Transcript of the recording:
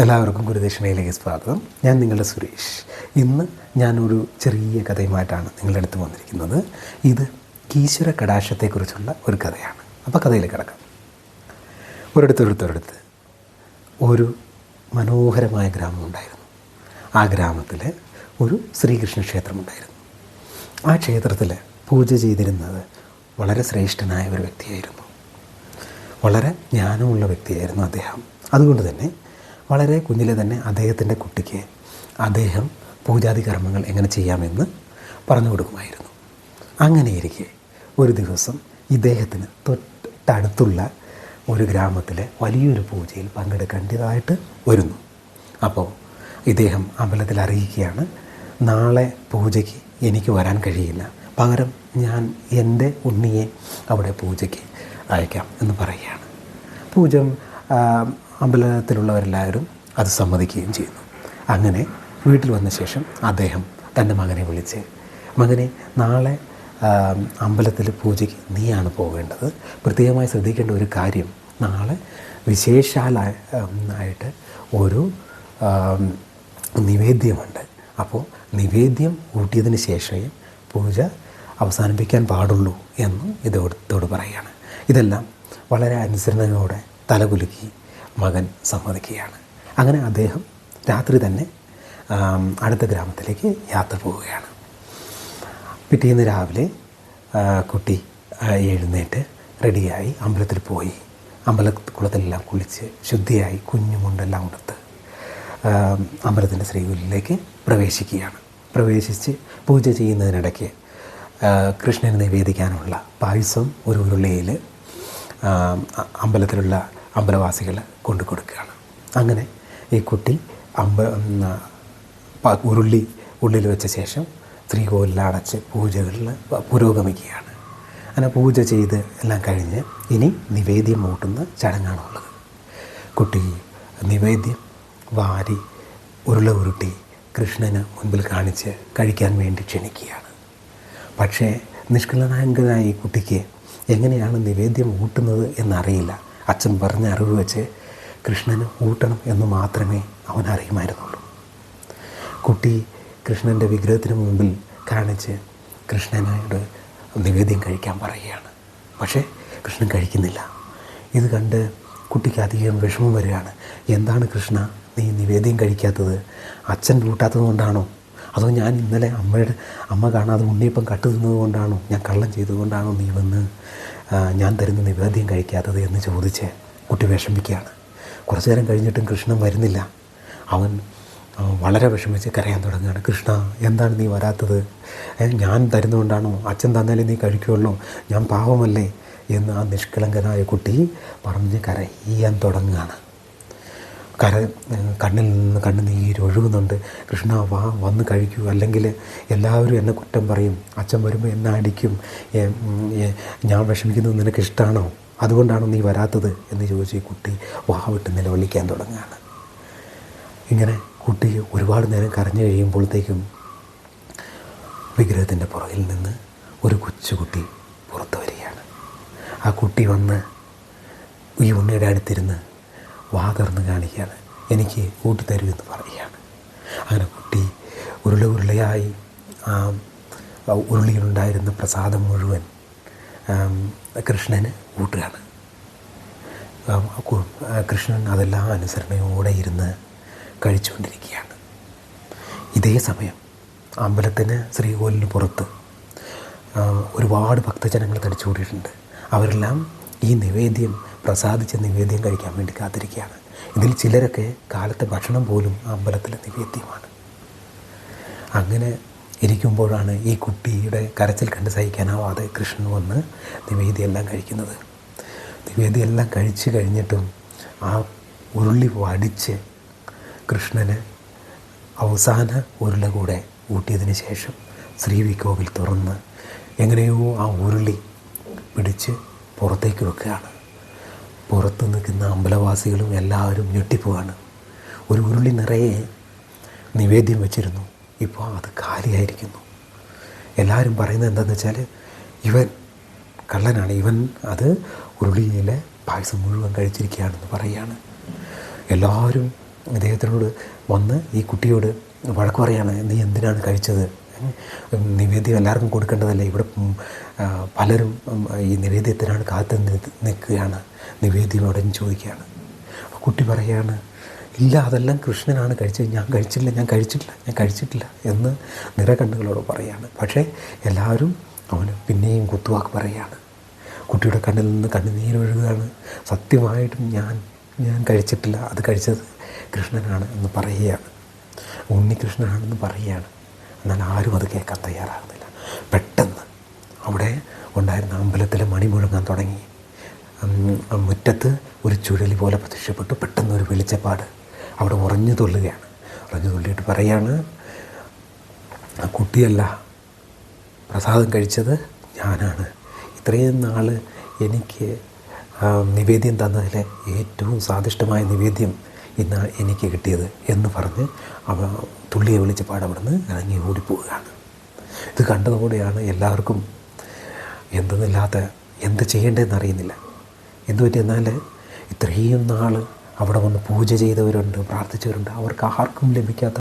എല്ലാവർക്കും ഗുരുദക്ഷിണയിലേക്ക് സ്വാഗതം. ഞാൻ നിങ്ങളുടെ സുരേഷ്. ഇന്ന് ഞാനൊരു ചെറിയ കഥയുമായിട്ടാണ് നിങ്ങളുടെ അടുത്ത് വന്നിരിക്കുന്നത്. ഇത് ഈശ്വര കടാക്ഷത്തെക്കുറിച്ചുള്ള ഒരു കഥയാണ്. അപ്പോൾ കഥയിലേക്ക് കിടക്കാം. ഒരിടത്ത് ഒരു മനോഹരമായ ഗ്രാമമുണ്ടായിരുന്നു. ആ ഗ്രാമത്തിൽ ഒരു ശ്രീകൃഷ്ണ ക്ഷേത്രമുണ്ടായിരുന്നു. ആ ക്ഷേത്രത്തിൽ പൂജ ചെയ്തിരുന്നത് വളരെ ശ്രേഷ്ഠനായ ഒരു വ്യക്തിയായിരുന്നു. വളരെ ജ്ഞാനമുള്ള വ്യക്തിയായിരുന്നു അദ്ദേഹം. അതുകൊണ്ട് തന്നെ വളരെ കുഞ്ഞിലെ തന്നെ അദ്ദേഹത്തിൻ്റെ കുട്ടിക്ക് അദ്ദേഹം പൂജാതി കർമ്മങ്ങൾ എങ്ങനെ ചെയ്യാമെന്ന് പറഞ്ഞു കൊടുക്കുമായിരുന്നു. അങ്ങനെയിരിക്കെ ഒരു ദിവസം ഇദ്ദേഹത്തിന് തൊട്ടടുത്തുള്ള ഒരു ഗ്രാമത്തിലെ വലിയൊരു പൂജയിൽ പങ്കെടുക്കേണ്ടതായിട്ട് വരുന്നു. അപ്പോൾ ഇദ്ദേഹം അമ്പലത്തിൽ അറിയിക്കുകയാണ്, നാളെ പൂജയ്ക്ക് എനിക്ക് വരാൻ കഴിയില്ല, പകരം ഞാൻ എൻ്റെ ഉണ്ണിയെ അവിടെ പൂജയ്ക്ക് അയക്കാം എന്ന് പറയുകയാണ്. അമ്പലത്തിലുള്ളവരെല്ലാവരും അത് സമ്മതിക്കുകയും ചെയ്യുന്നു. അങ്ങനെ വീട്ടിൽ വന്ന ശേഷം അദ്ദേഹം തൻ്റെ മകനെ വിളിച്ച്, മകനെ, നാളെ അമ്പലത്തിൽ പൂജയ്ക്ക് നീയാണ് പോകേണ്ടത്. പ്രത്യേകമായി ശ്രദ്ധിക്കേണ്ട ഒരു കാര്യം, നാളെ വിശേഷാലായിട്ട് ഒരു നിവേദ്യമുണ്ട്. അപ്പോൾ നിവേദ്യം കൂട്ടിയതിന് ശേഷമേ പൂജ അവസാനിപ്പിക്കാൻ പാടുള്ളൂ എന്നും ഇതോട് പറയുകയാണ്. ഇതെല്ലാം വളരെ അനുസരണയോടെ തലകുലുക്കി മകൻ സമ്മതിക്കുകയാണ്. അങ്ങനെ അദ്ദേഹം രാത്രി തന്നെ അടുത്ത ഗ്രാമത്തിലേക്ക് യാത്ര പോവുകയാണ്. പിറ്റേന്ന് രാവിലെ കുട്ടി എഴുന്നേറ്റ് റെഡിയായി അമ്പലത്തിൽ പോയി. അമ്പലക്കുളത്തിലെല്ലാം കുളിച്ച് ശുദ്ധിയായി കുഞ്ഞുമുണ്ടെല്ലാം ഉടുത്ത് അമ്പലത്തിൻ്റെ ശ്രീകോവിലിലേക്ക് പ്രവേശിക്കുകയാണ്. പ്രവേശിച്ച് പൂജ ചെയ്യുന്നതിനിടയ്ക്ക് കൃഷ്ണന് നിവേദിക്കാനുള്ള പായസം ഒരു ഉരുളിയിൽ അമ്പലത്തിലുള്ള അമ്പലവാസികൾ കൊണ്ടു കൊടുക്കുകയാണ്. അങ്ങനെ ഈ കുട്ടി ഉരുളി ഉള്ളിൽ വെച്ച ശേഷം ശ്രീകോവിലിൽ അടച്ച് പൂജകളിൽ പുരോഗമിക്കുകയാണ്. അങ്ങനെ പൂജ ചെയ്ത് എല്ലാം കഴിഞ്ഞ് ഇനി നിവേദ്യം മൂട്ടുന്ന ചടങ്ങാണുള്ളത്. കുട്ടി നിവേദ്യം വാരി ഉരുട്ടി കൃഷ്ണന് മുൻപിൽ കാണിച്ച് കഴിക്കാൻ വേണ്ടി ക്ഷണിക്കുകയാണ്. പക്ഷേ നിഷ്കളങ്കനായ ഈ കുട്ടിക്ക് എങ്ങനെയാണ് നിവേദ്യം ഊട്ടുന്നത് എന്നറിയില്ല. അച്ഛൻ പറഞ്ഞ അറിവ് വെച്ച് കൃഷ്ണന് ഊട്ടണം എന്ന് മാത്രമേ അവൻ അറിയുമായിരുന്നുള്ളൂ. കുട്ടി കൃഷ്ണൻ്റെ വിഗ്രഹത്തിന് മുമ്പിൽ കാണിച്ച് കൃഷ്ണനോട് നിവേദ്യം കഴിക്കാൻ പറയുകയാണ്. പക്ഷേ കൃഷ്ണൻ കഴിക്കുന്നില്ല. ഇത് കണ്ട് കുട്ടിക്ക് അധികം വിഷമം വരികയാണ്. എന്താണ് കൃഷ്ണ, നീ നിവേദ്യം കഴിക്കാത്തത്? അച്ഛൻ ഊട്ടാത്തത് കൊണ്ടാണോ? അതോ ഞാൻ ഇന്നലെ അമ്മ കാണാതെ ഉണ്ണിയപ്പം കട്ട് തിന്നത് കൊണ്ടാണോ? ഞാൻ കള്ളം ചെയ്തുകൊണ്ടാണോ നീ വന്ന് ഞാൻ തരുന്ന നിവേദ്യം കഴിക്കാത്തത് എന്ന് ചോദിച്ച് കുട്ടി വിഷമിക്കുകയാണ്. കുറച്ചു നേരം കഴിഞ്ഞിട്ടും കൃഷ്ണൻ വരുന്നില്ല. അവൻ വളരെ വിഷമിച്ച് കരയാൻ തുടങ്ങുകയാണ്. കൃഷ്ണ, എന്താണ് നീ വരാത്തത്? ഞാൻ തരുന്നതുകൊണ്ടാണോ? അച്ഛൻ തന്നാലേ നീ കഴിക്കുള്ളൂ, ഞാൻ പാവമല്ലേ എന്ന് ആ നിഷ്കളങ്കനായ കുട്ടി പറഞ്ഞ് കരയാൻ തുടങ്ങുകയാണ്. കണ്ണിൽ നിന്ന് കണ്ണുനീരൊഴുകുന്നുണ്ട്. കൃഷ്ണ, വന്ന് കഴിക്കൂ, അല്ലെങ്കിൽ എല്ലാവരും എന്നെ കുറ്റം പറയും, അച്ഛൻ വരുമ്പോൾ എന്നെ അടിക്കും, ഞാൻ വിഷമിക്കുന്നത് നിനക്ക് ഇഷ്ടമാണോ? അതുകൊണ്ടാണോ നീ വരാത്തത് എന്ന് ചോദിച്ച് ഈ കുട്ടി വിട്ട് നിലവിളിക്കാൻ തുടങ്ങുകയാണ്. ഇങ്ങനെ കുട്ടി ഒരുപാട് നേരം കരഞ്ഞു കഴിയുമ്പോഴത്തേക്കും വിഗ്രഹത്തിൻ്റെ പുറകിൽ നിന്ന് ഒരു കൊച്ചുകുട്ടി പുറത്തു വരികയാണ്. ആ കുട്ടി വന്ന് ഈ ഉണ്ണിയുടെ അടുത്തിരുന്ന് തുറന്ന് കാണിക്കുകയാണ്. എനിക്ക് കൂട്ടിത്തരൂ എന്ന് പറയുകയാണ്. അങ്ങനെ കുട്ടി ഉരുളയായി ആ ഉരുളിയിലുണ്ടായിരുന്ന പ്രസാദം മുഴുവൻ കൃഷ്ണന് ഊട്ടുകയാണ്. കൃഷ്ണൻ അതെല്ലാം അനുസരണയോടെ ഇരുന്ന് കഴിച്ചുകൊണ്ടിരിക്കുകയാണ്. ഇതേ സമയം അമ്പലത്തിന് ശ്രീകോവിലിന് പുറത്ത് ഒരുപാട് ഭക്തജനങ്ങൾ തടിച്ചുകൂടിയിട്ടുണ്ട്. അവരെല്ലാം ഈ പ്രസാദിച്ച നിവേദ്യം കഴിക്കാൻ വേണ്ടി കാത്തിരിക്കുകയാണ്. ഇതിൽ ചിലരൊക്കെ കാലത്തെ ഭക്ഷണം പോലും അമ്പലത്തിലെ നിവേദ്യമാണ്. അങ്ങനെ ഇരിക്കുമ്പോഴാണ് ഈ കുട്ടിയുടെ കരച്ചിൽ കണ്ട് സഹിക്കാനാവാതെ കൃഷ്ണൻ വന്ന് നിവേദ്യമെല്ലാം കഴിക്കുന്നത്. നിവേദ്യമെല്ലാം കഴിച്ച് കഴിഞ്ഞിട്ടും ആ ഉരുളി വടിച്ച് കൃഷ്ണന് അവസാന ഉരുള കൂടെ ഊട്ടിയതിന് ശേഷം ശ്രീകോവിൽ തുറന്ന് എങ്ങനെയോ ആ ഉരുളി പിടിച്ച് പുറത്തേക്ക് വെക്കുകയാണ്. പുറത്ത് നിൽക്കുന്ന അമ്പലവാസികളും എല്ലാവരും ഞെട്ടിപ്പോവാണ്. ഒരു ഉരുളി നിറയെ നിവേദ്യം വെച്ചിരുന്നു, ഇപ്പോൾ അത് കാലിയായിരിക്കുന്നു. എല്ലാവരും പറയുന്നത് എന്താണെന്ന് വെച്ചാൽ, ഇവൻ കള്ളനാണ്, ഇവൻ അത് ഉരുളിയിലെ പായസം മുഴുവൻ കഴിച്ചിരിക്കുകയാണെന്ന് പറയുകയാണ്. എല്ലാവരും ഇദ്ദേഹത്തിനോട് വന്ന് ഈ കുട്ടിയോട് വഴക്ക് പറയാണ്, നീ എന്തിനാണ് കഴിച്ചത്, നിവേദ്യം എല്ലാവർക്കും കൊടുക്കേണ്ടതല്ലേ, ഇവിടെ പലരും ഈ നിവേദ്യത്തിനാണ് കാത്തു നിൽക്കുകയാണ്, നിവേദ്യം ഉടൻ ചോദിക്കുകയാണ്. അപ്പോൾ കുട്ടി പറയുകയാണ്, ഇല്ല അതെല്ലാം കൃഷ്ണനാണ് കഴിച്ചത്, ഞാൻ കഴിച്ചിട്ടില്ല എന്ന് നിറകണ്ണുകളോട് പറയുകയാണ്. പക്ഷേ എല്ലാവരും അവന് പിന്നെയും കുത്തുവാക്ക് പറയുകയാണ്. കുട്ടിയുടെ കണ്ണിൽ നിന്ന് കണ്ണുനീരൊഴുകുകയാണ്. സത്യമായിട്ടും ഞാൻ കഴിച്ചിട്ടില്ല, അത് കഴിച്ചത് കൃഷ്ണനാണ് എന്ന് പറയുകയാണ്, ഉണ്ണികൃഷ്ണനാണെന്ന് പറയുകയാണ്. എന്നാൽ ആരും അത് കേൾക്കാൻ തയ്യാറാകുന്നില്ല. പെട്ടെന്ന് അവിടെ ഉണ്ടായിരുന്ന അമ്പലത്തിലെ മണി മുഴങ്ങാൻ തുടങ്ങി. മുറ്റത്ത് ഒരു ചുഴലി പോലെ പ്രത്യക്ഷപ്പെട്ടു. പെട്ടെന്ന് ഒരു വെളിച്ചപ്പാട് അവിടെ ഉറഞ്ഞു തുള്ളുകയാണ്. ഉറഞ്ഞു തുള്ളിയിട്ട് പറയാണ്, ആ കുട്ടിയല്ല പ്രസാദം കഴിച്ചത്, ഞാനാണ്. ഇത്രയും നാൾ എനിക്ക് നിവേദ്യം തന്നതിലെ ഏറ്റവും സ്വാദിഷ്ടമായ നിവേദ്യം ഇന്ന് എനിക്ക് കിട്ടിയത് എന്ന് പറഞ്ഞ് അവ തുള്ളിയെ വെളിച്ചപ്പാട് അവിടുന്ന് ഇറങ്ങി ഓടിപ്പോവുകയാണ്. ഇത് കണ്ടതോടെയാണ് എല്ലാവർക്കും എന്ത് ചെയ്യേണ്ടതെന്ന് അറിയുന്നില്ല. എന്തു പറ്റി എന്നാൽ ഇത്രയും നാൾ അവിടെ വന്ന് പൂജ ചെയ്തവരുണ്ട്, പ്രാർത്ഥിച്ചവരുണ്ട്, അവർക്ക് ആർക്കും ലഭിക്കാത്ത